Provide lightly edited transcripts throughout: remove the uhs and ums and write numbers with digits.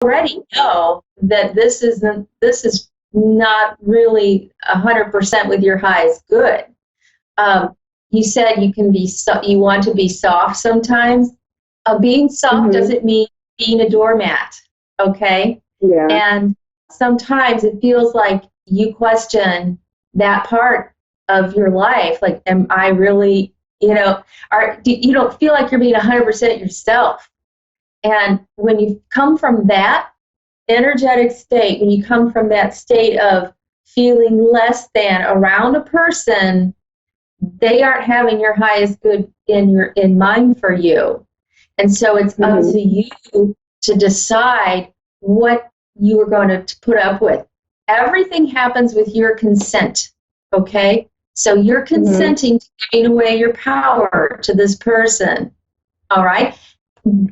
already know that this is not really 100% with your highest good. You said you want to be soft sometimes. Being soft doesn't mean being a doormat, okay? Yeah. And sometimes it feels like you question that part of your life. Like, am I really, you don't feel like you're being 100% yourself. And when you come from that energetic state, when you come from that state of feeling less than around a person, they aren't having your highest good in mind for you. And so it's up to you to decide what you are going to put up with. Everything happens with your consent, okay? So you're consenting to giving away your power to this person, all right?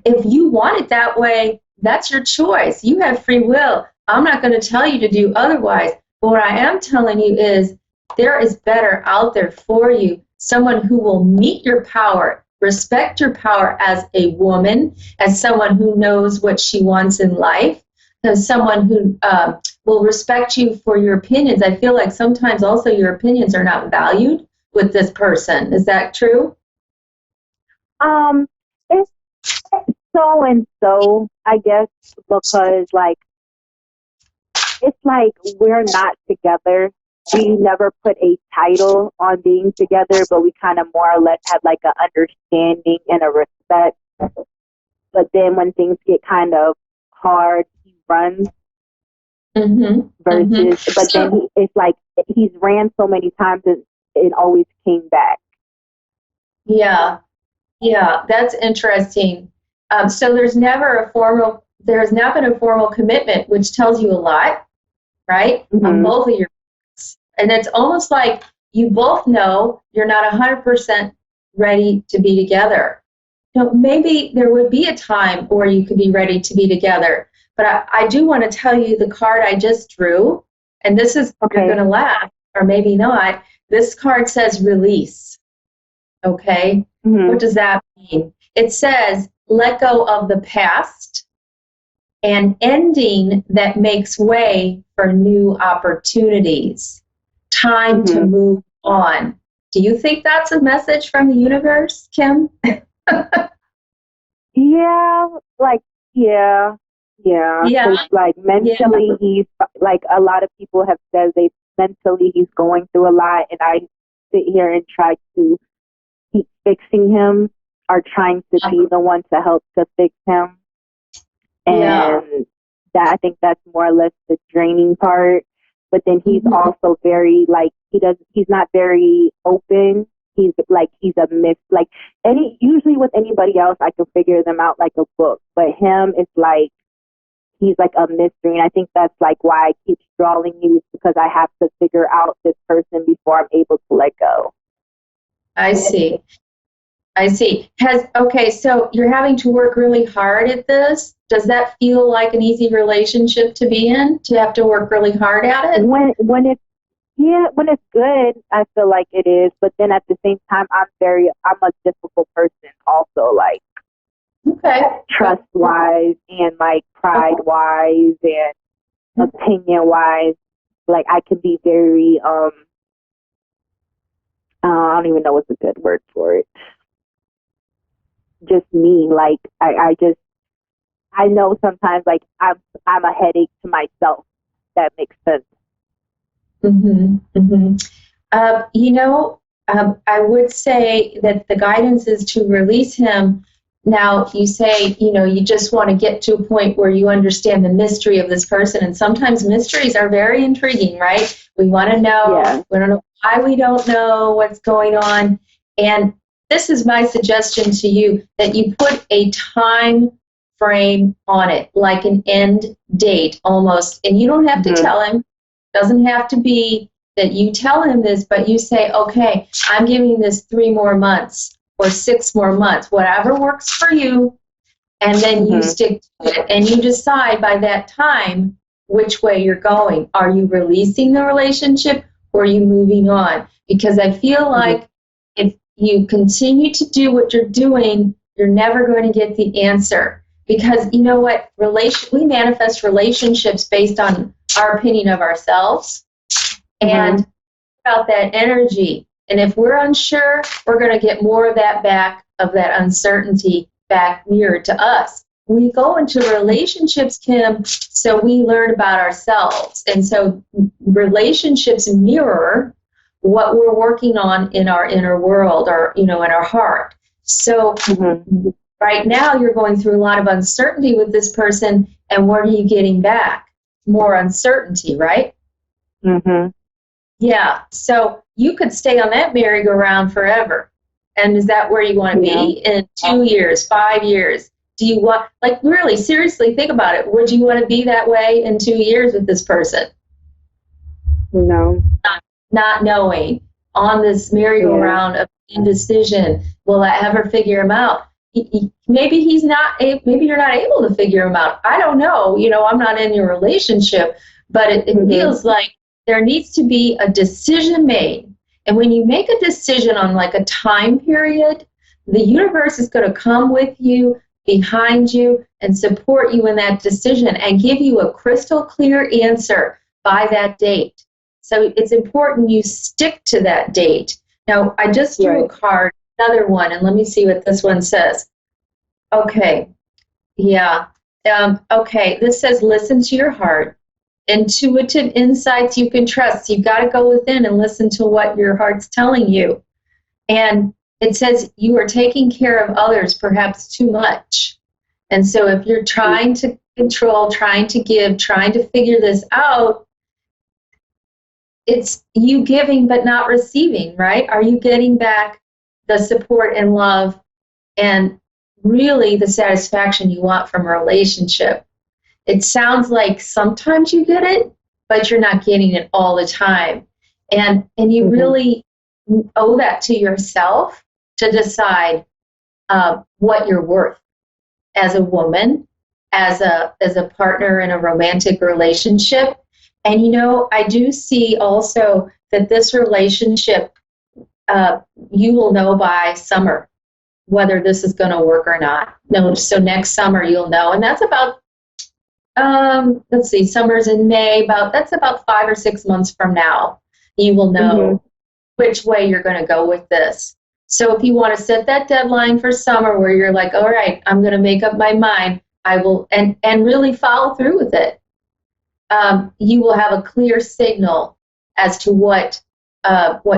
If you want it that way, that's your choice. You have free will. I'm not going to tell you to do otherwise. But what I am telling you is there is better out there for you, someone who will meet your power, respect your power as a woman, as someone who knows what she wants in life, as someone who will respect you for your opinions. I feel like sometimes also your opinions are not valued with this person. Is that true? It's so and so, I guess, because like it's like we're not together. We never put a title on being together, but we kind of more or less have like an understanding and a respect. But then when things get kind of hard, he runs. Versus, but then it's like he's ran so many times and it always came back. Yeah, that's interesting. So there's not been a formal commitment, which tells you a lot, right? On both of your parts. And it's almost like you both know you're not 100% ready to be together. Maybe there would be a time where you could be ready to be together. But I do want to tell you the card I just drew, and this is, you're going to laugh, or maybe not. This card says release, okay? What does that mean? It says let go of the past, an ending that makes way for new opportunities. Time to move on. Do you think that's a message from the universe, Kim? Yeah. Like mentally, he's like a lot of people have said he's going through a lot, and I sit here and try to keep fixing him or trying to be the one to help to fix him. And that I think that's more or less the draining part. But then he's also very like he's not very open. He's a myth. Like usually with anybody else I can figure them out like a book. But him it's like he's like a mystery, and I think that's like why I keep drawing you, is because I have to figure out this person before I'm able to let go. I see. So you're having to work really hard at this. Does that feel like an easy relationship to be in? To have to work really hard at it? When it's good, I feel like it is. But then at the same time, I'm a difficult person also, like trust wise and like pride wise and opinion wise. Like I can be very I don't even know what's a good word for it. Just me, like I know sometimes like I'm a headache to myself. That makes sense. I would say that the guidance is to release him. Now, you say, you just want to get to a point where you understand the mystery of this person. And sometimes mysteries are very intriguing, right? We want to know. Yeah. We don't know why we don't know what's going on. And this is my suggestion to you, that you put a time frame on it, like an end date almost. And you don't have to tell him. Doesn't have to be that you tell him this, but you say, okay, I'm giving this 3 more months or 6 more months, whatever works for you. And then you stick to it, and you decide by that time which way you're going. Are you releasing the relationship, or are you moving on? Because I feel like if you continue to do what you're doing, you're never going to get the answer. Because you know what? We manifest relationships based on our opinion of ourselves and about that energy. And if we're unsure, we're going to get more of that back, of that uncertainty back mirrored to us. We go into relationships, Kim, so we learn about ourselves. And so relationships mirror what we're working on in our inner world, or, in our heart. So right now you're going through a lot of uncertainty with this person, and what are you getting back? More uncertainty, right? Yeah. So you could stay on that merry-go-round forever. And is that where you want to be in 2 years, 5 years? Do you want, really, seriously, think about it. Would you want to be that way in 2 years with this person? No. Not knowing, on this merry-go-round of indecision. Will I ever figure him out? Maybe he's not. Maybe you're not able to figure him out. I don't know. I'm not in your relationship, but it feels like there needs to be a decision made. And when you make a decision on a time period, the universe is going to come with you, behind you, and support you in that decision and give you a crystal clear answer by that date. So it's important you stick to that date. Now, I just drew a card, another one, and let me see what this one says. Okay. Yeah. Okay. This says, listen to your heart. Intuitive insights you can trust. You've got to go within and listen to what your heart's telling you. And it says you are taking care of others perhaps too much. And so if you're trying to control, trying to give, trying to figure this out, it's you giving but not receiving, right? Are you getting back the support and love and really the satisfaction you want from a relationship? It sounds like sometimes you get it, but you're not getting it all the time. And you really owe that to yourself to decide what you're worth as a woman, as a partner in a romantic relationship. And I do see also that this relationship, you will know by summer whether this is going to work or not. No, so next summer you'll know, and that's about let's see, summer's in May. That's about 5 or 6 months from now. You will know which way you're going to go with this. So if you want to set that deadline for summer where you're like, all right, I'm going to make up my mind, I will, and really follow through with it. You will have a clear signal as to what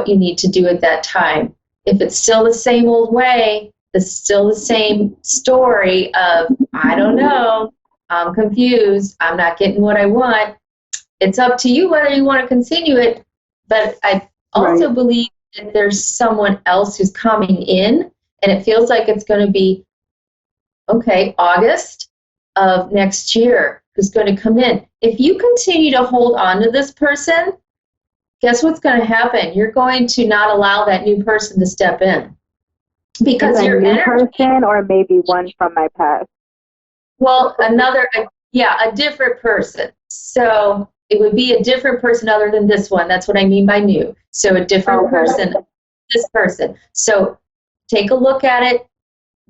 you need to do at that time. If it's still the same old way, it's still the same story of, I don't know, I'm confused, I'm not getting what I want, it's up to you whether you want to continue it. But I also believe that there's someone else who's coming in, and it feels like it's going to be, August of next year, who's going to come in. If you continue to hold on to this person, guess what's going to happen? You're going to not allow that new person to step in. Because your new energy, person, or maybe one from my past. Well, a different person. So it would be a different person other than this one. That's what I mean by new. So a different person, this person. So take a look at it.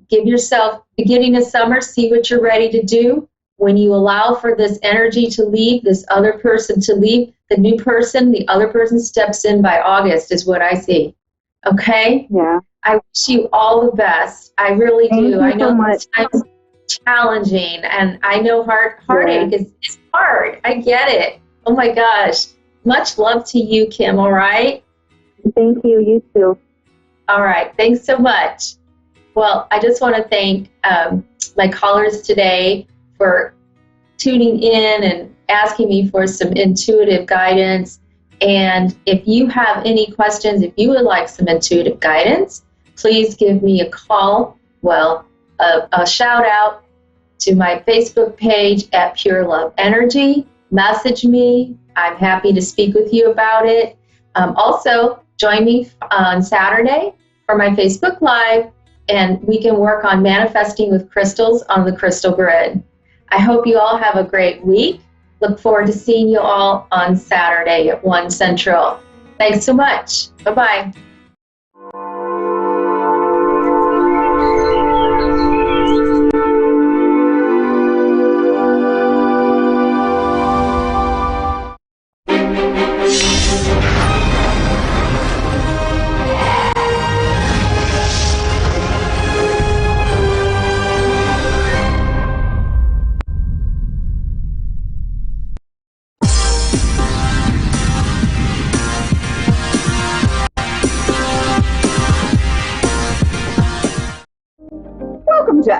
Give yourself, beginning of summer, see what you're ready to do. When you allow for this energy to leave, this other person to leave, the new person, the other person steps in by August is what I see. Okay? Yeah. I wish you all the best. I really do. I know this time's challenging, and I know heartache is hard. I get it. Oh my gosh. Much love to you, Kim, all right? Thank you. You too. All right. Thanks so much. Well, I just want to thank my callers today for tuning in and asking me for some intuitive guidance. And if you have any questions, if you would like some intuitive guidance, please give me a call. Well, a shout out to my Facebook page at Pure Love Energy. Message me. I'm happy to speak with you about it. Also, join me on Saturday for my Facebook Live, and we can work on manifesting with crystals on the crystal grid. I hope you all have a great week. Look forward to seeing you all on Saturday at 1 Central. Thanks so much. Bye-bye.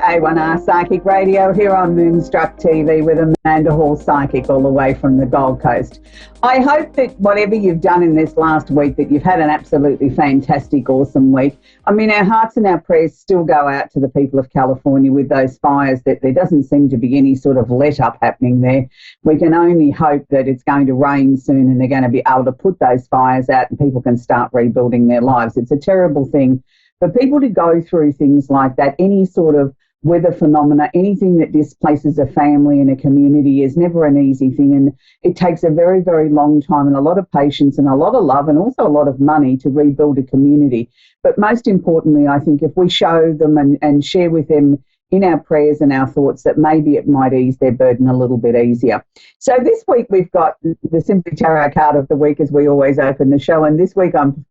A1R Psychic Radio here on Moonstruck TV with Amanda Hall Psychic all the way from the Gold Coast. I hope that whatever you've done in this last week, that you've had an absolutely fantastic, awesome week. I mean, our hearts and our prayers still go out to the people of California with those fires, that there doesn't seem to be any sort of let-up happening there. We can only hope that it's going to rain soon and they're going to be able to put those fires out and people can start rebuilding their lives. It's a terrible thing for people to go through things like that. Any sort of weather phenomena, anything that displaces a family and a community is never an easy thing, and it takes a very, very long time and a lot of patience and a lot of love and also a lot of money to rebuild a community. But most importantly, I think if we show them and share with them in our prayers and our thoughts that maybe it might ease their burden a little bit easier. So this week we've got the Simply Tarot card of the week as we always open the show, and this week I'm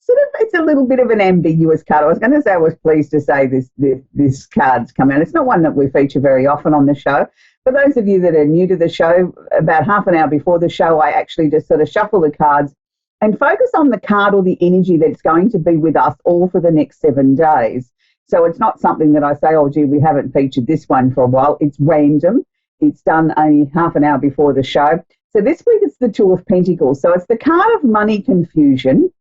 sort of, it's a little bit of an ambiguous card. I was going to say I was pleased to say this card's come out. It's not one that we feature very often on the show. For those of you that are new to the show, about half an hour before the show, I actually just sort of shuffle the cards and focus on the card or the energy that's going to be with us all for the next 7 days. So it's not something that I say, oh, gee, we haven't featured this one for a while. It's random. It's done only half an hour before the show. So this week it's the Two of Pentacles. So it's the card of money confusion,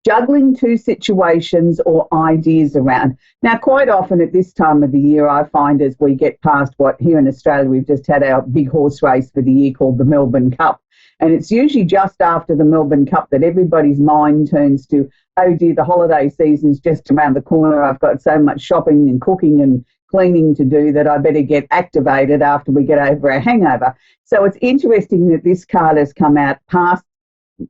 juggling two situations or ideas around. Now, quite often at this time of the year, I find as we get past what here in Australia, we've just had our big horse race for the year called the Melbourne Cup. And it's usually just after the Melbourne Cup that everybody's mind turns to, oh dear, the holiday season's just around the corner. I've got so much shopping and cooking and cleaning to do that I better get activated after we get over our hangover. So it's interesting that this card has come out past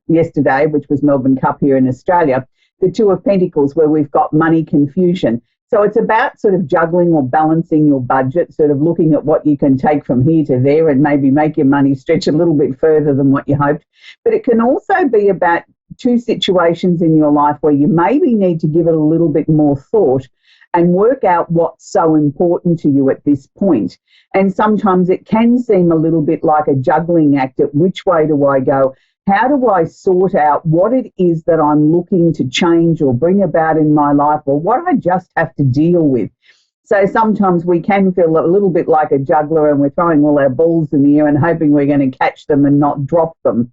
yesterday, which was Melbourne Cup here in Australia, the Two of Pentacles, where we've got money confusion. So it's about sort of juggling or balancing your budget, sort of looking at what you can take from here to there and maybe make your money stretch a little bit further than what you hoped. But it can also be about two situations in your life where you maybe need to give it a little bit more thought and work out what's so important to you at this point. And sometimes it can seem a little bit like a juggling act at which way do I go? How do I sort out what it is that I'm looking to change or bring about in my life, or what I just have to deal with? So sometimes we can feel a little bit like a juggler and we're throwing all our balls in the air and hoping we're going to catch them and not drop them.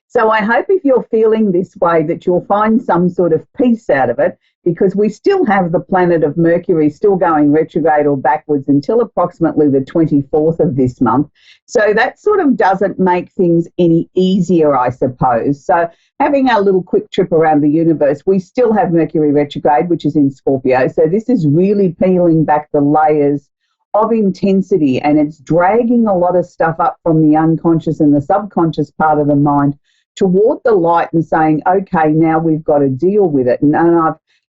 So I hope if you're feeling this way that you'll find some sort of peace out of it, because we still have the planet of Mercury still going retrograde or backwards until approximately the 24th of this month. So that sort of doesn't make things any easier, I suppose. So having our little quick trip around the universe, we still have Mercury retrograde, which is in Scorpio. So this is really peeling back the layers of intensity, and it's dragging a lot of stuff up from the unconscious and the subconscious part of the mind toward the light and saying, okay, now we've got to deal with it. And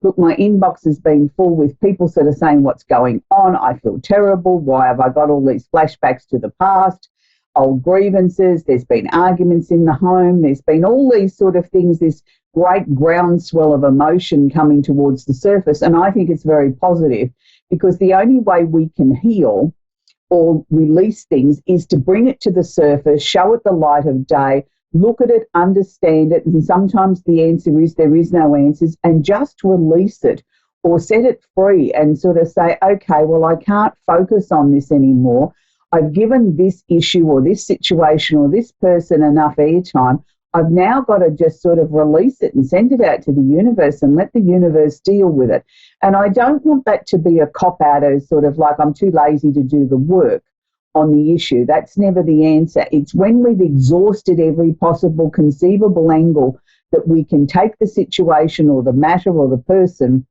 look, my inbox has been full with people sort of saying what's going on. I feel terrible. Why have I got all these flashbacks to the past, old grievances? There's been arguments in the home. There's been all these sort of things, this great groundswell of emotion coming towards the surface. And I think it's very positive, because the only way we can heal or release things is to bring it to the surface, show it the light of day, look at it, understand it, and sometimes the answer is there is no answers, and just release it or set it free and sort of say, okay, well, I can't focus on this anymore. I've given this issue or this situation or this person enough airtime. I've now got to just sort of release it and send it out to the universe and let the universe deal with it. And I don't want that to be a cop-out as sort of like I'm too lazy to do the work on the issue. That's never the answer. It's when we've exhausted every possible conceivable angle that we can take the situation or the matter or the person,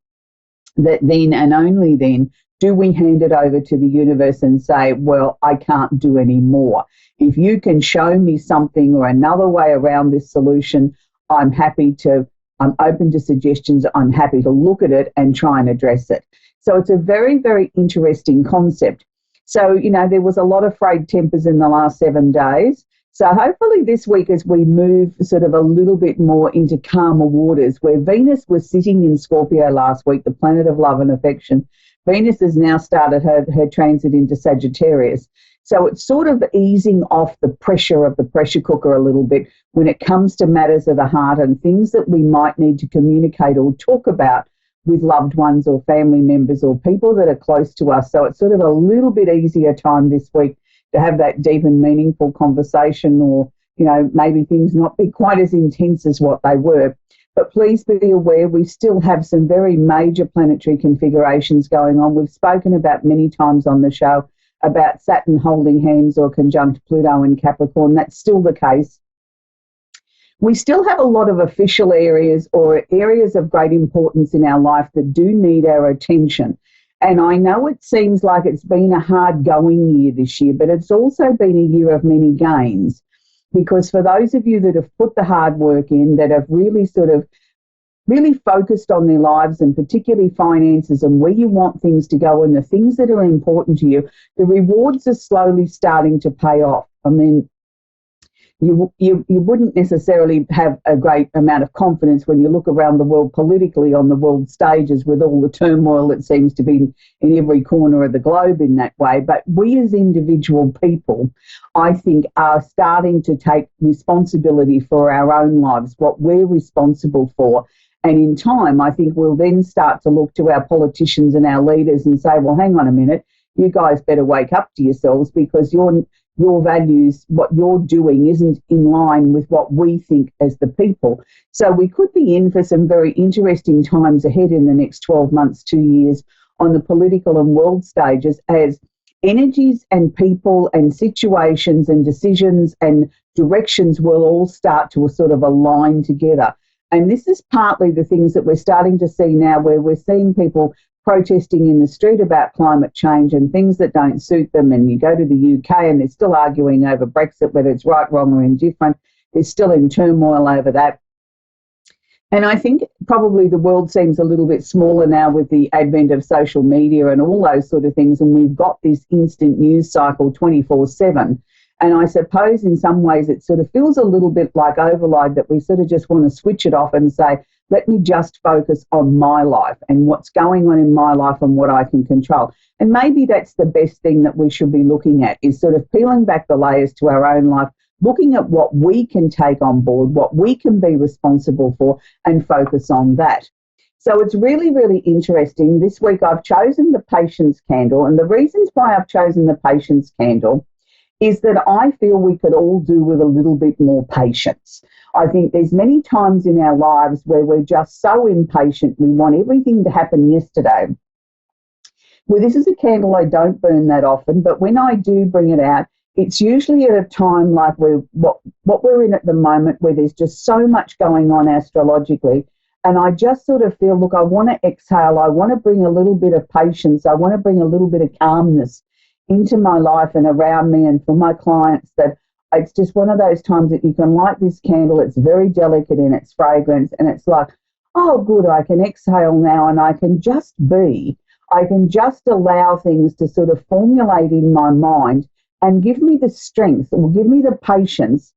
that then and only then do we hand it over to the universe and say, well, I can't do any more. If you can show me something or another way around this solution, I'm open to suggestions. I'm happy to look at it and try and address it. So it's a very, very interesting concept. So, there was a lot of frayed tempers in the last 7 days. So hopefully this week, as we move sort of a little bit more into calmer waters, where Venus was sitting in Scorpio last week, the planet of love and affection, Venus has now started her transit into Sagittarius. So it's sort of easing off the pressure of the pressure cooker a little bit when it comes to matters of the heart and things that we might need to communicate or talk about with loved ones or family members or people that are close to us. So it's sort of a little bit easier time this week to have that deep and meaningful conversation, or, you know, maybe things not be quite as intense as what they were. But please be aware we still have some very major planetary configurations going on. We've spoken about many times on the show about Saturn holding hands or conjunct Pluto in Capricorn. That's still the case. We still have a lot of official areas or areas of great importance in our life that do need our attention. And I know it seems like it's been a hard going year this year, but it's also been a year of many gains. Because for those of you that have put the hard work in, that have really really focused on their lives, and particularly finances and where you want things to go and the things that are important to you, the rewards are slowly starting to pay off. I mean, you wouldn't necessarily have a great amount of confidence when you look around the world politically on the world stages with all the turmoil that seems to be in every corner of the globe in that way. But we as individual people, I think, are starting to take responsibility for our own lives, what we're responsible for. And in time, I think we'll then start to look to our politicians and our leaders and say, well, hang on a minute, you guys better wake up to yourselves, because your values, what you're doing isn't in line with what we think as the people. So we could be in for some very interesting times ahead in the next 12 months, 2 years on the political and world stages, as energies and people and situations and decisions and directions will all start to sort of align together. And this is partly the things that we're starting to see now, where we're seeing people protesting in the street about climate change and things that don't suit them. And you go to the UK and they're still arguing over Brexit, whether it's right, wrong or indifferent. They're still in turmoil over that. And I think probably the world seems a little bit smaller now with the advent of social media and all those sort of things. And we've got this instant news cycle 24/7. And I suppose in some ways it sort of feels a little bit like overload, that we sort of just want to switch it off and say, let me just focus on my life and what's going on in my life and what I can control. And maybe that's the best thing that we should be looking at, is sort of peeling back the layers to our own life, looking at what we can take on board, what we can be responsible for, and focus on that. So it's really, really interesting. This week I've chosen the patience candle, and the reasons why I've chosen the patience candle is that I feel we could all do with a little bit more patience. I think there's many times in our lives where we're just so impatient, we want everything to happen yesterday. Well, this is a candle I don't burn that often, but when I do bring it out, it's usually at a time like what we're in at the moment, where there's just so much going on astrologically. And I just sort of feel, look, I want to exhale. I want to bring a little bit of patience. I want to bring a little bit of calmness into my life and around me and for my clients, that it's just one of those times that you can light this candle. It's very delicate in its fragrance, and it's like, oh, good, I can exhale now and I can just be. I can just allow things to sort of formulate in my mind and give me the strength, or give me the patience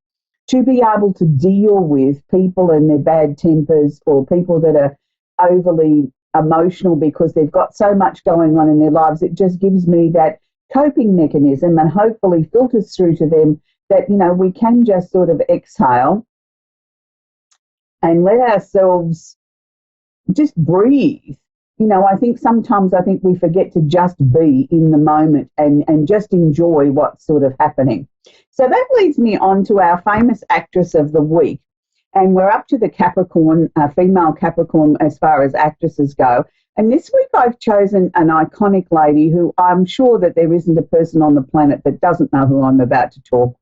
to be able to deal with people and their bad tempers, or people that are overly emotional because they've got so much going on in their lives. It just gives me that coping mechanism, and hopefully filters through to them that, you know, we can just sort of exhale and let ourselves just breathe. You know, I think sometimes we forget to just be in the moment and just enjoy what's sort of happening. So that leads me on to our famous actress of the week. And we're up to the Capricorn, female Capricorn as far as actresses go. And this week I've chosen an iconic lady who I'm sure that there isn't a person on the planet that doesn't know who I'm about to talk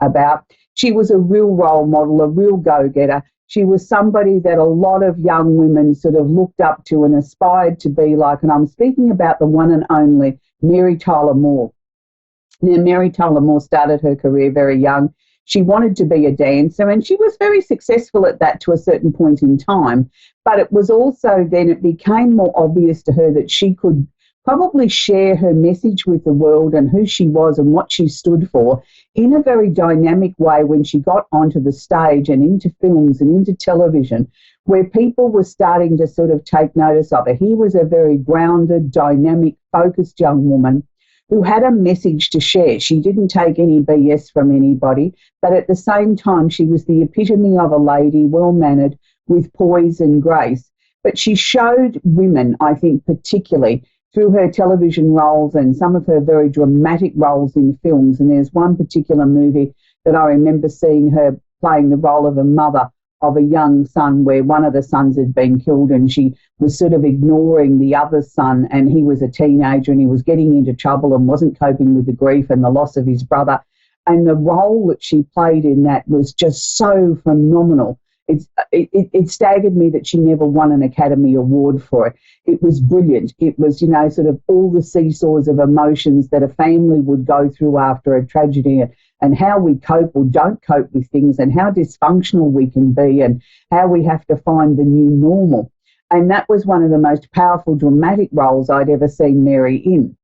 about. She was a real role model, a real go-getter. She was somebody that a lot of young women sort of looked up to and aspired to be like. And I'm speaking about the one and only Mary Tyler Moore. Now, Mary Tyler Moore started her career very young. She wanted to be a dancer, and she was very successful at that to a certain point in time. But it was also then it became more obvious to her that she could probably share her message with the world and who she was and what she stood for in a very dynamic way when she got onto the stage and into films and into television, where people were starting to sort of take notice of her. Here was a very grounded, dynamic, focused young woman who had a message to share. She didn't take any BS from anybody, but at the same time, she was the epitome of a lady, well-mannered, with poise and grace. but she showed women, I think, particularly through her television roles and some of her very dramatic roles in films. And there's one particular movie that I remember seeing her playing the role of a mother of a young son where one of the sons had been killed, and she was sort of ignoring the other son, and he was a teenager and he was getting into trouble and wasn't coping with the grief and the loss of his brother. And the role that she played in that was just so phenomenal. It staggered me that she never won an Academy Award for it. It was brilliant. It was, you know, sort of all the seesaws of emotions that a family would go through after a tragedy, and how we cope or don't cope with things, and how dysfunctional we can be, and how we have to find the new normal. And that was one of the most powerful dramatic roles I'd ever seen Mary in.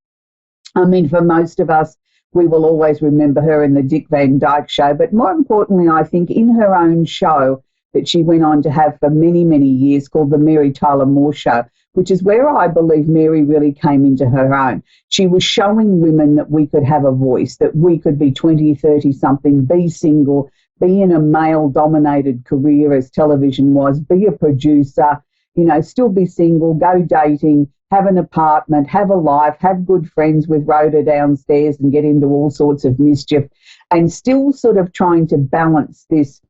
I mean, for most of us, we will always remember her in the Dick Van Dyke Show, but more importantly, I think in her own show that she went on to have for many, many years called the Mary Tyler Moore Show, which is where I believe Mary really came into her own. She was showing women that we could have a voice, that we could be 20, 30-something, be single, be in a male-dominated career as television was, be a producer, you know, still be single, go dating, have an apartment, have a life, have good friends with Rhoda downstairs and get into all sorts of mischief, and still sort of trying to balance this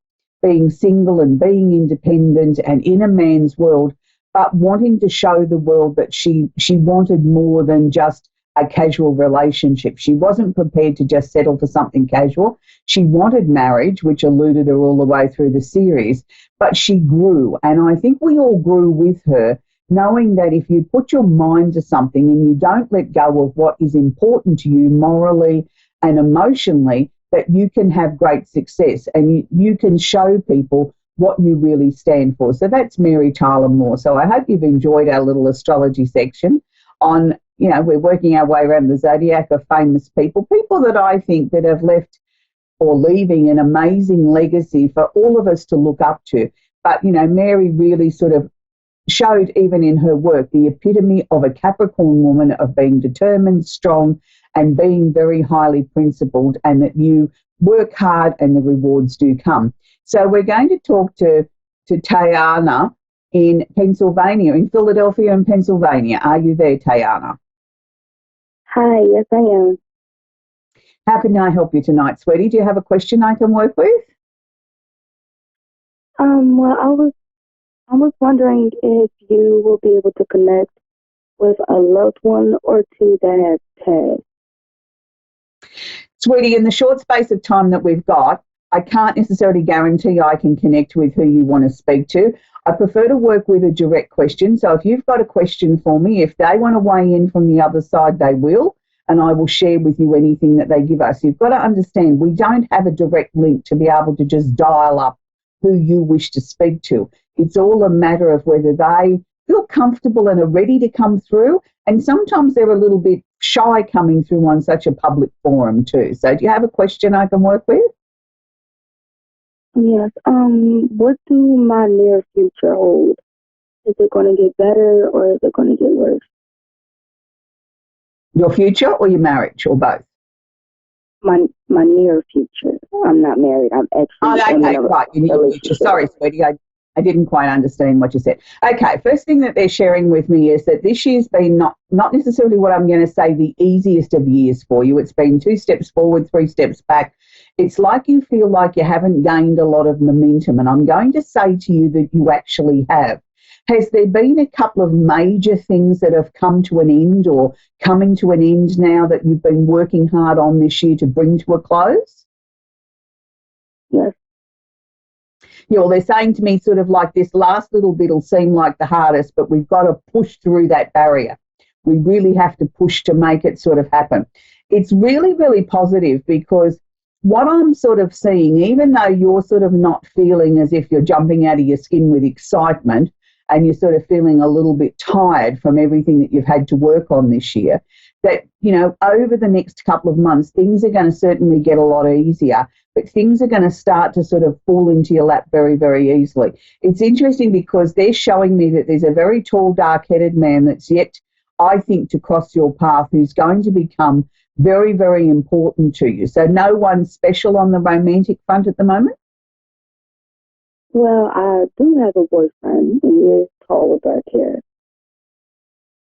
being single and being independent and in a man's world, but wanting to show the world that she wanted more than just a casual relationship. She wasn't prepared to just settle for something casual. She wanted marriage, which eluded her all the way through the series, but she grew. And I think we all grew with her, knowing that if you put your mind to something and you don't let go of what is important to you morally and emotionally, that you can have great success and you can show people what you really stand for. So that's Mary Tyler Moore. So I hope you've enjoyed our little astrology section on, you know, we're working our way around the zodiac of famous people that I think that have left or leaving an amazing legacy for all of us to look up to. But, you know, Mary really sort of showed, even in her work, the epitome of a Capricorn woman, of being determined, strong, and being very highly principled, and that you work hard and the rewards do come. So we're going to talk to Tayana in Pennsylvania, in Philadelphia and Pennsylvania. Are you there, Tayana? Hi, yes, I am. How can I help you tonight, sweetie? Do you have a question I can work with? Well, I was wondering if you will be able to connect with a loved one or two that has passed. Sweetie, in the short space of time that we've got, I can't necessarily guarantee I can connect with who you want to speak to. I prefer to work with a direct question. So if you've got a question for me, if they want to weigh in from the other side, they will, and I will share with you anything that they give us. You've got to understand, we don't have a direct link to be able to just dial up who you wish to speak to. It's all a matter of whether they feel comfortable and are ready to come through, and sometimes they're a little bit shy coming through on such a public forum too. So do you have a question I can work with? Yes. What do my near future hold? Is it going to get better or is it going to get worse? Your future or your marriage, or both? My near future. I'm not married. I'm actually okay, right. Your near future. Sorry, sweetie. I didn't quite understand what you said. Okay, first thing that they're sharing with me is that this year's been not necessarily what I'm going to say the easiest of years for you. It's been 2 steps forward, 3 steps back. It's like you feel like you haven't gained a lot of momentum, and I'm going to say to you that you actually have. Has there been a couple of major things that have come to an end or coming to an end now that you've been working hard on this year to bring to a close? Yes. Yeah, well, they're saying to me sort of like this last little bit will seem like the hardest, but we've got to push through that barrier. We really have to push to make it sort of happen. It's really, really positive, because what I'm sort of seeing, even though you're sort of not feeling as if you're jumping out of your skin with excitement and you're sort of feeling a little bit tired from everything that you've had to work on this year, that, you know, over the next couple of months, things are going to certainly get a lot easier, but things are going to start to sort of fall into your lap very, very easily. It's interesting because they're showing me that there's a very tall, dark-headed man that's yet, I think, to cross your path, who's going to become very, very important to you. So no one special on the romantic front at the moment? Well, I do have a boyfriend. He is tall with dark hair.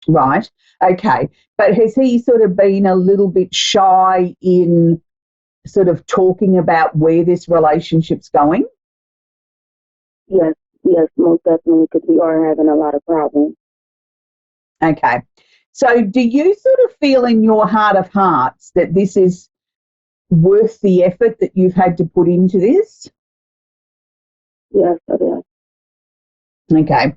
Right. Okay. But has he sort of been a little bit shy in sort of talking about where this relationship's going? Yes, most definitely, because we are having a lot of problems. Okay. So do you sort of feel in your heart of hearts that this is worth the effort that you've had to put into this? Yes, it is. Okay.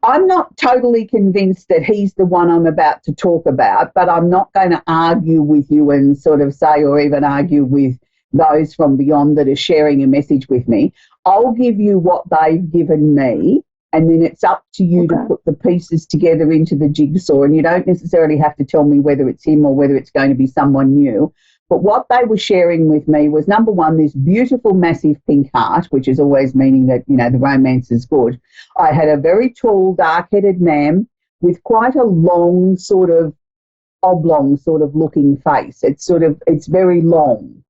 I'm not totally convinced that he's the one I'm about to talk about, but I'm not going to argue with you and sort of say, or even argue with those from beyond that are sharing a message with me. I'll give you what they've given me, and then it's up to you to put the pieces together into the jigsaw. And you don't necessarily have to tell me whether it's him or whether it's going to be someone new. But what they were sharing with me was, number one, this beautiful, massive pink heart, which is always meaning that, you know, the romance is good. I had a very tall, dark-headed man with quite a long, sort of oblong sort of looking face. It's very long.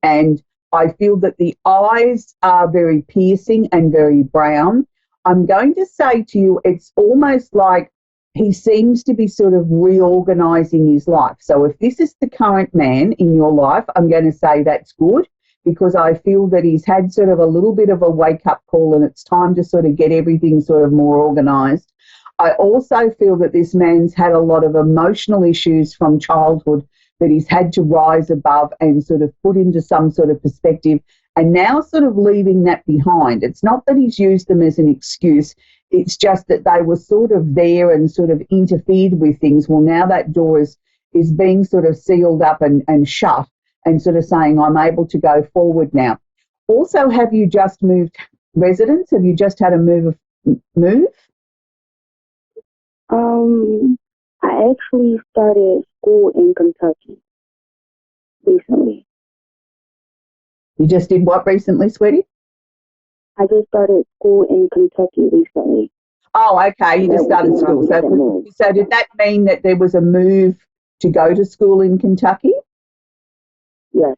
And I feel that the eyes are very piercing and very brown. I'm going to say to you, it's almost like he seems to be sort of reorganizing his life. So if this is the current man in your life, I'm going to say that's good, because I feel that he's had sort of a little bit of a wake-up call and it's time to sort of get everything sort of more organized. I also feel that this man's had a lot of emotional issues from childhood that he's had to rise above and sort of put into some sort of perspective, and now sort of leaving that behind. It's not that he's used them as an excuse. It's just that they were sort of there and sort of interfered with things. Well, now that door is being sort of sealed up and shut, and sort of saying, I'm able to go forward now. Also, have you just moved residence? Have you just had a move? I actually started school in Kentucky recently. You just did what recently, sweetie? I just started school in Kentucky recently. Oh, okay. You just started school. So did that mean that there was a move to go to school in Kentucky? Yes.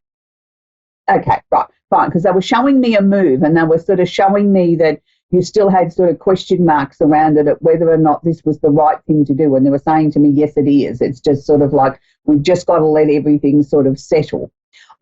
Okay, right, fine. Because they were showing me a move, and they were sort of showing me that you still had sort of question marks around it at whether or not this was the right thing to do. And they were saying to me, yes, it is. It's just sort of like we've just got to let everything sort of settle.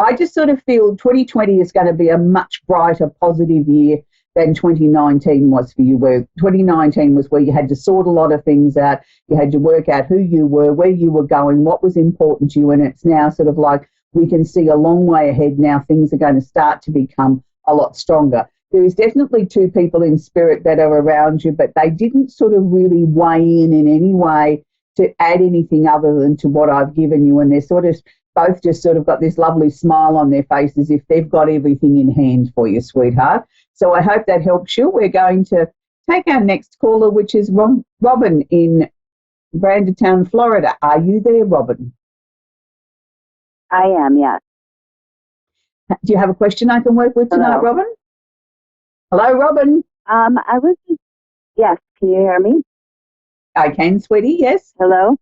I just sort of feel 2020 is going to be a much brighter, positive year than 2019 was for you, where 2019 was where you had to sort a lot of things out. You had to work out who you were, where you were going, what was important to you. And it's now sort of like we can see a long way ahead now. Things are going to start to become a lot stronger. There is definitely two people in spirit that are around you, but they didn't sort of really weigh in any way to add anything other than to what I've given you. And they're sort of both just sort of got this lovely smile on their faces if they've got everything in hand for you, sweetheart. So I hope that helps you. We're going to take our next caller, which is Robin in Brandertown, Florida. Are you there, Robin? I am, yes. Do you have a question I can work with tonight, Hello. Robin? Hello, Robin. Yes, can you hear me? I can, sweetie, yes. Hello?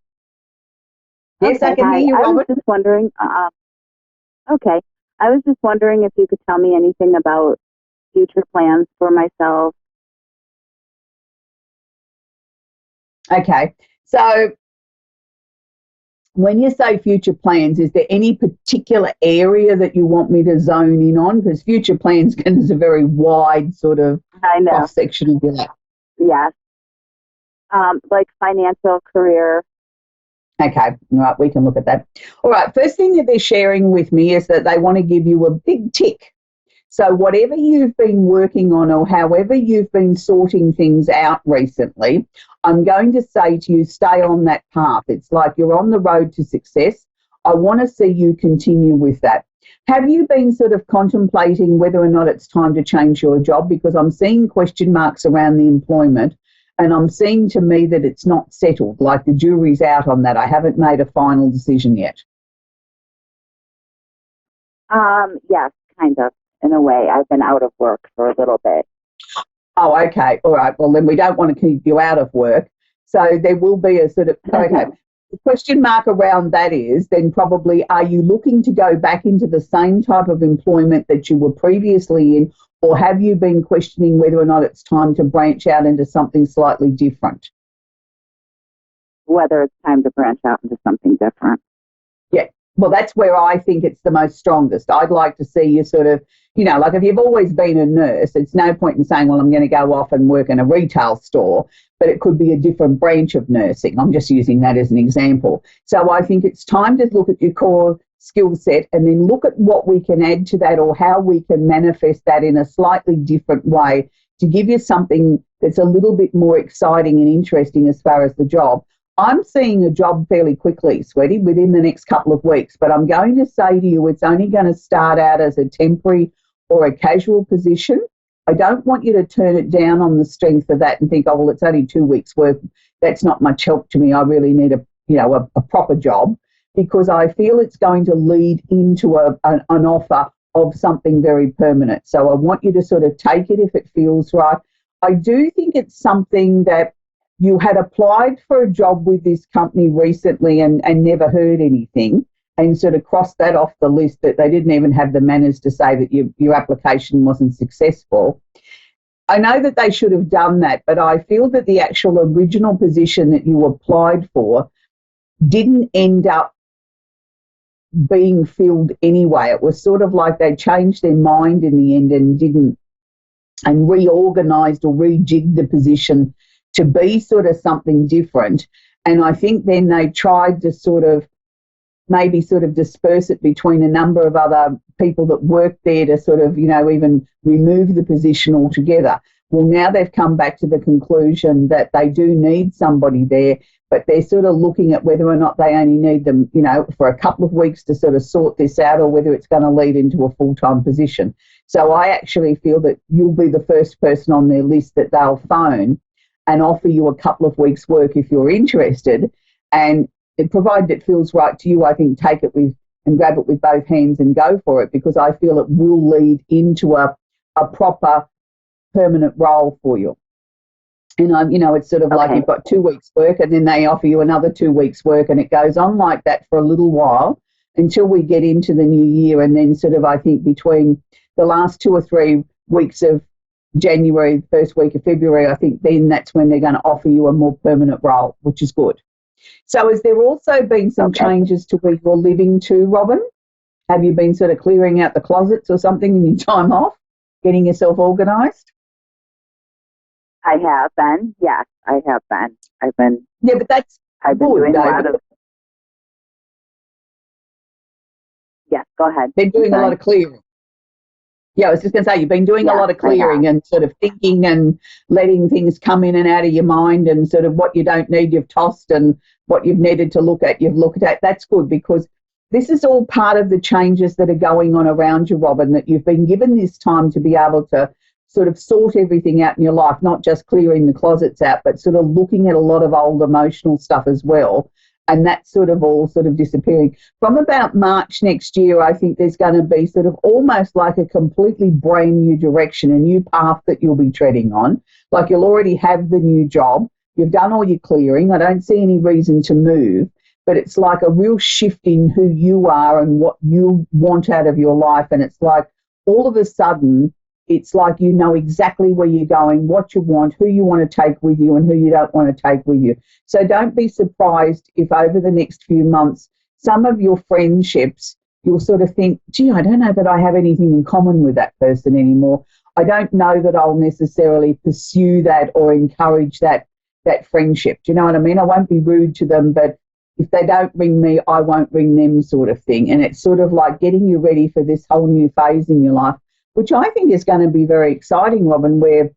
Yes, Okay, I can hear you, Robin. I was just wondering, okay. I was just wondering if you could tell me anything about future plans for myself. Okay, so when you say future plans, is there any particular area that you want me to zone in on? Because future plans is a very wide sort of cross-section of your life. Yes. Like financial, career. Okay, all right, we can look at that. All right, first thing that they're sharing with me is that they want to give you a big tick. So whatever you've been working on or however you've been sorting things out recently, I'm going to say to you, stay on that path. It's like you're on the road to success. I want to see you continue with that. Have you been sort of contemplating whether or not it's time to change your job? Because I'm seeing question marks around the employment, and I'm seeing to me that it's not settled, like the jury's out on that. I haven't made a final decision yet. Yes, kind of. In a way, I've been out of work for a little bit. Oh, okay. All right. Well, then we don't want to keep you out of work. So there will be a sort of, okay. The question mark around that is then probably, are you looking to go back into the same type of employment that you were previously in, or have you been questioning whether or not it's time to branch out into something slightly different? Whether it's time to branch out into something different. Yeah, well, that's where I think it's the most strongest. I'd like to see you sort of, you know, like if you've always been a nurse, it's no point in saying, well, I'm going to go off and work in a retail store, but it could be a different branch of nursing. I'm just using that as an example. So I think it's time to look at your core skill set and then look at what we can add to that or how we can manifest that in a slightly different way to give you something that's a little bit more exciting and interesting as far as the job. I'm seeing a job fairly quickly, sweetie, within the next couple of weeks, but I'm going to say to you it's only going to start out as a temporary or a casual position. I don't want you to turn it down on the strength of that and think, oh, well, it's only 2 weeks' work. That's not much help to me. I really need a proper job, because I feel it's going to lead into an offer of something very permanent. So I want you to sort of take it if it feels right. I do think it's something that you had applied for a job with this company recently and never heard anything, and sort of crossed that off the list, that they didn't even have the manners to say that your application wasn't successful. I know that they should have done that, but I feel that the actual original position that you applied for didn't end up being filled anyway. It was sort of like they changed their mind in the end and reorganised or rejigged the position to be sort of something different. And I think then they tried to maybe disperse it between a number of other people that worked there to sort of, even remove the position altogether. Well, now they've come back to the conclusion that they do need somebody there, but they're sort of looking at whether or not they only need them, for a couple of weeks to sort of sort this out, or whether it's going to lead into a full-time position. So I actually feel that you'll be the first person on their list that they'll phone and offer you a couple of weeks' work if you're interested. And provided it feels right to you, I think take it and grab it with both hands and go for it, because I feel it will lead into a proper permanent role for you. And it's sort of like you've got 2 weeks' work, and then they offer you another 2 weeks' work, and it goes on like that for a little while until we get into the new year. And then sort of, I think, between the last 2 or 3 weeks of January, first week of February, I think then that's when they're going to offer you a more permanent role, which is good. So has there also been some changes to where you're living too, Robin? Have you been sort of clearing out the closets or something in your time off, getting yourself organised? I have been. Yes, I have been. Yeah, but I've been doing a lot of. Yes, go ahead. Been doing a lot of clearing. Yeah, I was just going to say, you've been doing a lot of clearing and sort of thinking and letting things come in and out of your mind, and sort of what you don't need you've tossed, and what you've needed to look at you've looked at. That's good, because this is all part of the changes that are going on around you, Robin, that you've been given this time to be able to sort of sort everything out in your life, not just clearing the closets out, but sort of looking at a lot of old emotional stuff as well. And that's sort of all sort of disappearing. From about March next year, I think there's going to be sort of almost like a completely brand new direction, a new path that you'll be treading on. Like you'll already have the new job. You've done all your clearing. I don't see any reason to move, but it's like a real shift in who you are and what you want out of your life. And it's like all of a sudden, it's like you know exactly where you're going, what you want, who you want to take with you, and who you don't want to take with you. So don't be surprised if over the next few months, some of your friendships, you'll sort of think, gee, I don't know that I have anything in common with that person anymore. I don't know that I'll necessarily pursue that or encourage that friendship. Do you know what I mean? I won't be rude to them, but if they don't ring me, I won't ring them, sort of thing. And it's sort of like getting you ready for this whole new phase in your life, which I think is going to be very exciting, Robin, where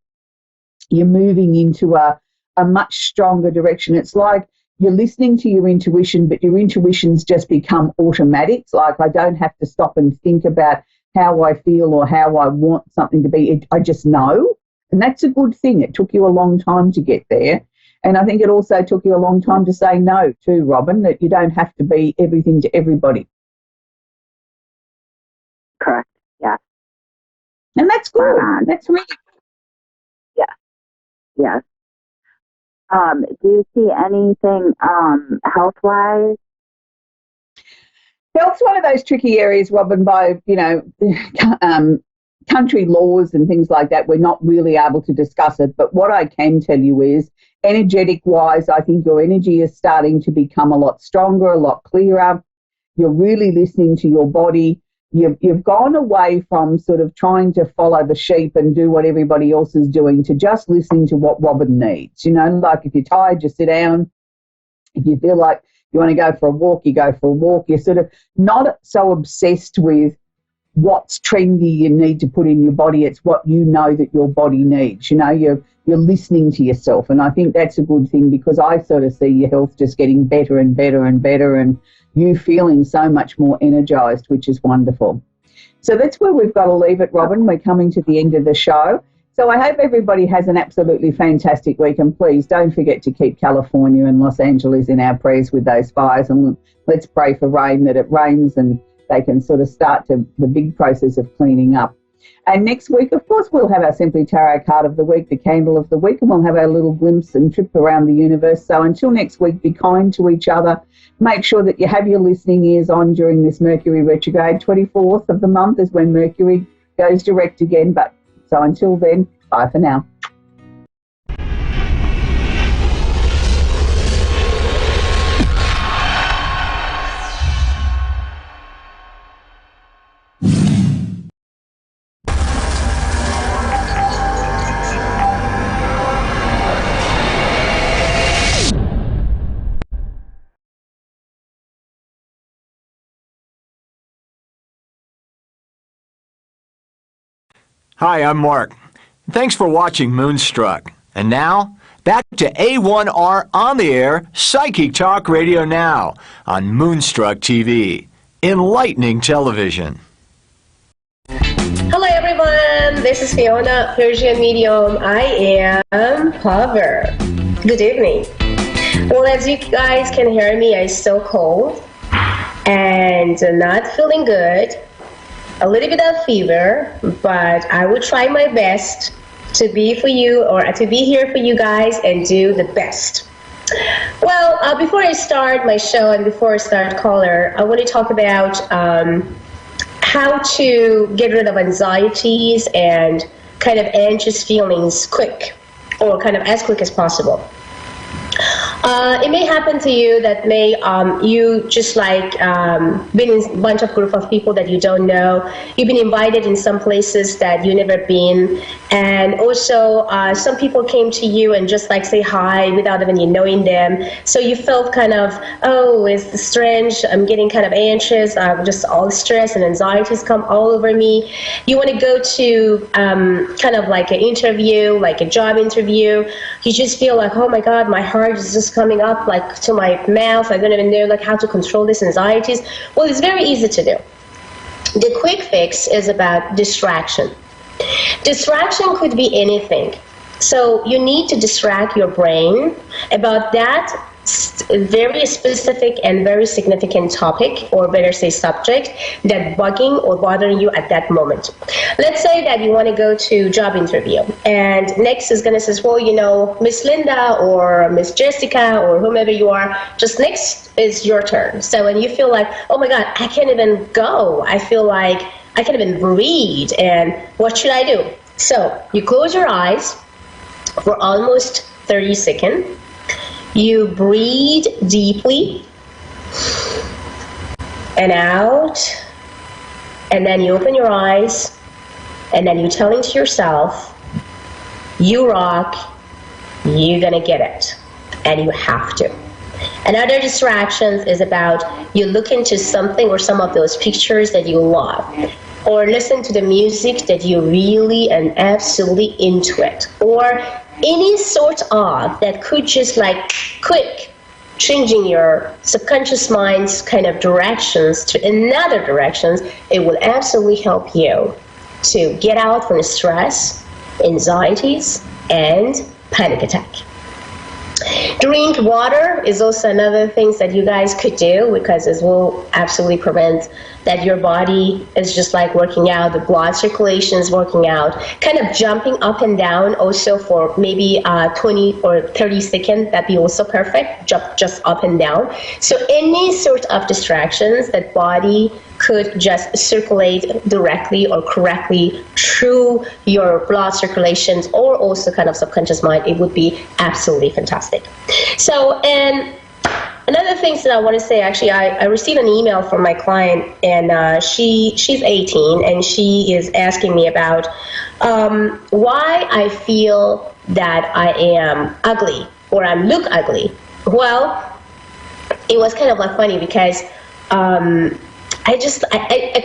you're moving into a much stronger direction. It's like you're listening to your intuition, but your intuition's just become automatic. It's like I don't have to stop and think about how I feel or how I want something to be. I just know, and that's a good thing. It took you a long time to get there. And I think it also took you a long time to say no too, Robin, that you don't have to be everything to everybody. Correct, yeah. And that's good. That's really good. Yeah. Do you see anything health-wise? Health's one of those tricky areas, Robin, by, country laws and things like that, we're not really able to discuss it. But what I can tell you is, energetic-wise, I think your energy is starting to become a lot stronger, a lot clearer. You're really listening to your body. You've gone away from sort of trying to follow the sheep and do what everybody else is doing to just listening to what Robin needs. You know, like if you're tired, you sit down. If you feel like you want to go for a walk, you go for a walk. You're sort of not so obsessed with what's trendy you need to put in your body. It's what you know that your body needs. You know, you're listening to yourself. And I think that's a good thing, because I sort of see your health just getting better and better and better, and you feeling so much more energized, which is wonderful. So that's where we've got to leave it, Robin. We're coming to the end of the show. So I hope everybody has an absolutely fantastic week, and please don't forget to keep California and Los Angeles in our prayers with those fires, and let's pray for rain, that it rains and they can sort of start to the big process of cleaning up. And next week, of course, we'll have our Simply Tarot card of the week, the candle of the week, and we'll have our little glimpse and trip around the universe. So until next week, be kind to each other. Make sure that you have your listening ears on during this Mercury retrograde. 24th of the month is when Mercury goes direct again. But so until then, bye for now. Hi, I'm Mark. Thanks for watching Moonstruck. And now, back to A1R on the air, Psychic Talk Radio Now on Moonstruck TV, enlightening television. Hello everyone, this is Fiona, Persian medium. I am Hover. Good evening. Well, as you guys can hear me, I'm so cold and not feeling good. A little bit of fever, but I will try my best to be for you, or to be here for you guys and do the best. Well, before I start my show and before I start caller, I want to talk about how to get rid of anxieties and kind of anxious feelings quick, or kind of as quick as possible. It may happen to you that you just like been in a bunch of group of people that you don't know. You've been invited in some places that you've never been, and also some people came to you and just like say hi without even you knowing them. So you felt kind of, oh, it's strange. I'm getting kind of anxious. Just all the stress and anxieties come all over me. You want to go to kind of like an interview, like a job interview. You just feel like, oh my God, my heart is just coming up like to my mouth. I don't even know like how to control these anxieties. Well, it's very easy to do. The quick fix is about distraction. Distraction could be anything. So you need to distract your brain about that very specific and very significant topic, or better say subject, that bugging or bothering you at that moment. Let's say that you want to go to job interview, and next is going to say, well, you know, Miss Linda or Miss Jessica or whomever you are, just next is your turn. So when you feel like, oh my God, I can't even go. I feel like I can't even breathe, and what should I do? So you close your eyes for almost 30 seconds. You breathe deeply and out, and then you open your eyes, and then you're telling to yourself, you rock, you're gonna get it, and you have to. Another distractions is about you look into something or some of those pictures that you love, or listen to the music that you really and absolutely into it, or any sort of that could just like quick changing your subconscious mind's kind of directions to another directions. It will absolutely help you to get out from stress, anxieties, and panic attack. Drink water is also another thing that you guys could do, because it will absolutely prevent that your body is just like working out, the blood circulation is working out, kind of jumping up and down also for maybe 20 or 30 seconds, that'd be also perfect, jump just up and down. So any sort of distractions that body could just circulate directly or correctly through your blood circulations or also kind of subconscious mind, it would be absolutely fantastic. So, and another thing that I want to say, actually, I received an email from my client, and she's 18, and she is asking me about why I feel that I am ugly or I look ugly. Well, it was kind of like funny because I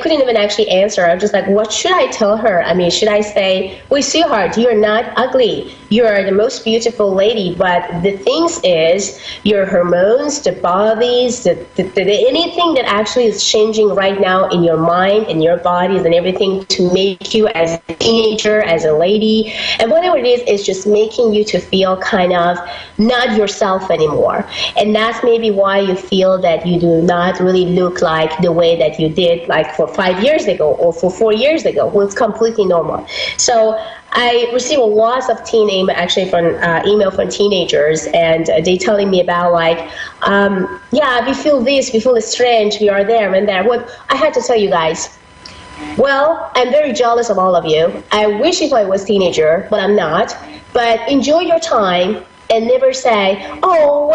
couldn't even actually answer. I was just like, what should I tell her? I mean, should I say, wait, sweetheart, you're not ugly. You're the most beautiful lady. But the things is, your hormones, the bodies, anything that actually is changing right now in your mind and your bodies and everything to make you as a teenager, as a lady, and whatever it is just making you to feel kind of not yourself anymore. And that's maybe why you feel that you do not really look like the way that you did like for 5 years ago or for 4 years ago. Well, it's completely normal. So I receive lots of email from teenagers, and they telling me about like, yeah, we feel this, we feel strange, we are there and there. Well, I had to tell you guys, well, I'm very jealous of all of you. I wish if I was teenager, but I'm not. But enjoy your time. And never say, oh,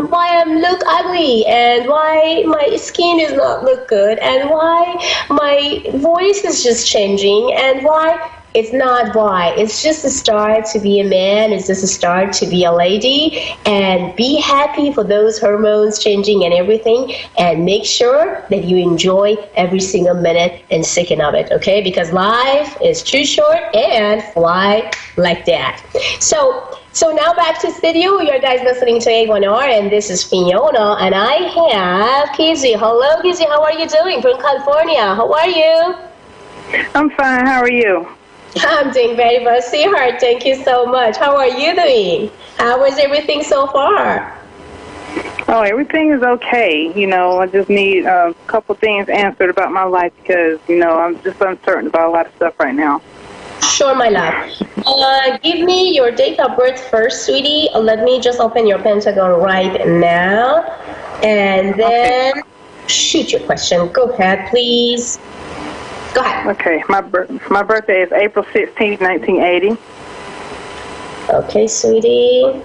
why I look ugly, and why my skin does not look good, and why my voice is just changing, and why. It's not why. It's just a start to be a man. It's just a start to be a lady, and be happy for those hormones changing and everything, and make sure that you enjoy every single minute and second of it, okay? Because life is too short, and fly like that. So now back to studio. You guys listening to A1R, and this is Fiona, and I have Kizzy. Hello, Kizzy. How are you doing from California? How are you? I'm fine. How are you? I'm doing very well, sweetheart. Thank you so much. How are you doing? How is everything so far? Oh, everything is okay. You know, I just need a couple things answered about my life because, you know, I'm just uncertain about a lot of stuff right now. Sure, my love. Give me your date of birth first, sweetie. Let me just open your Pentagon right now. And then shoot your question. Go ahead, please. Go ahead. Okay, my birthday is April 16, 1980. Okay, sweetie.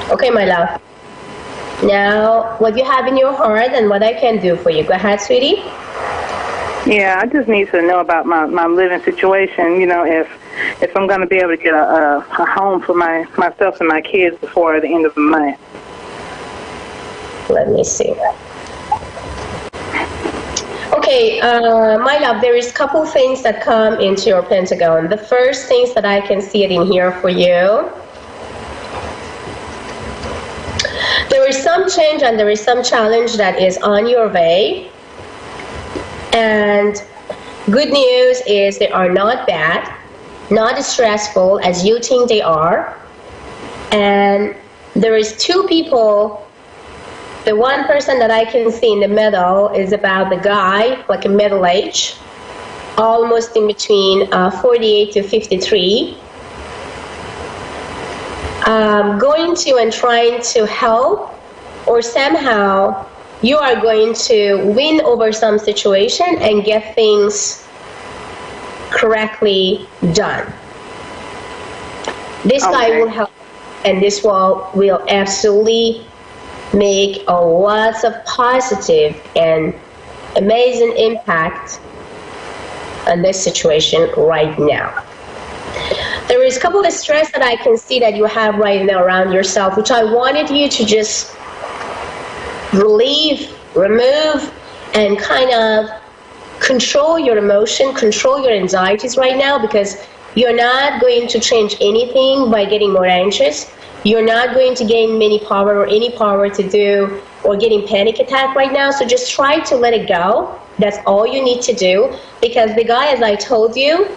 Okay, my love. Now, what you have in your heart and what I can do for you. Go ahead, sweetie. Yeah, I just need to know about my living situation, you know, if I'm going to be able to get a home for myself and my kids before the end of the month. Let me see. Okay, my love, there is a couple things that come into your Pentagon. The first things that I can see it in here for you. There is some change and there is some challenge that is on your way. And good news is they are not bad, not as stressful as you think they are. And there is two people. The one person that I can see in the middle is about the guy, like a middle age, almost in between 48 to 53. Going to and trying to help, or somehow you are going to win over some situation and get things correctly done. This guy will help, and this will absolutely make a lots of positive and amazing impact on this situation right now. There is a couple of stress that I can see that you have right now around yourself, which I wanted you to just relieve, remove, and kind of control your emotion, control your anxieties right now, because you're not going to change anything by getting more anxious. You're not going to gain any power to do or getting panic attack right now. So just try to let it go. That's all you need to do, because the guy, as I told you,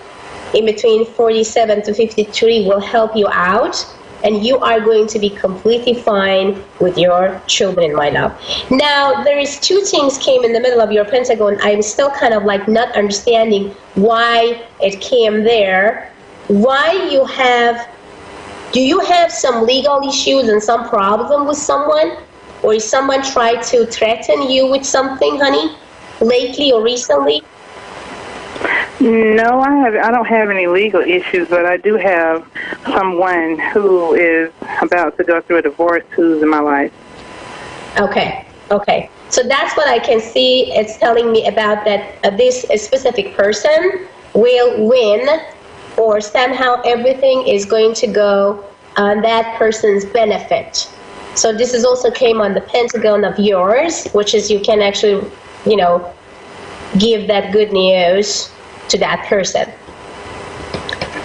in between 47 to 53 will help you out, and you are going to be completely fine with your children, my love. Now, there is two things came in the middle of your Pentagon. I'm still kind of like not understanding why it came there. Do you have some legal issues and some problem with someone? Or is someone tried to threaten you with something, honey, lately or recently? No, I don't have any legal issues, but I do have someone who is about to go through a divorce who's in my life. Okay. So that's what I can see. It's telling me about that this specific person will win, or somehow everything is going to go on that person's benefit. So this is also came on the pentagon of yours, which is you can actually, give that good news to that person.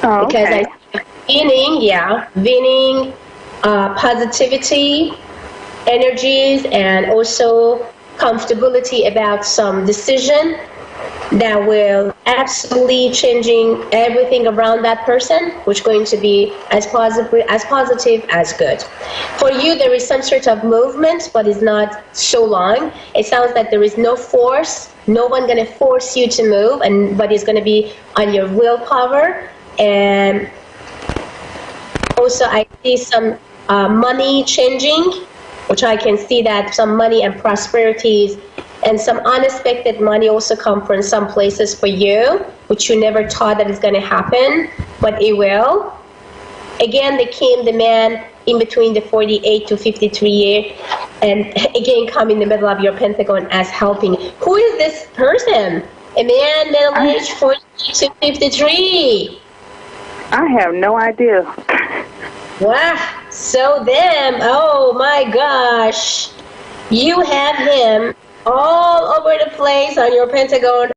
Oh, okay. Because winning, positivity, energies, and also comfortability about some decision that will absolutely changing everything around that person, which is going to be as positive as good. For you, there is some sort of movement, but it's not so long. It sounds like there is no force. No one going to force you to move, but it's going to be on your willpower. And also, I see some money changing, which I can see that some money and prosperities and some unexpected money also come from some places for you, which you never thought that is going to happen, but it will. Again, the man in between the 48 to 53 year, and again come in the middle of your pentagon as helping. Who is this person? A man, middle age, 48 to 53. I have no idea. Wow. So oh my gosh, you have him all over the place on your pentagon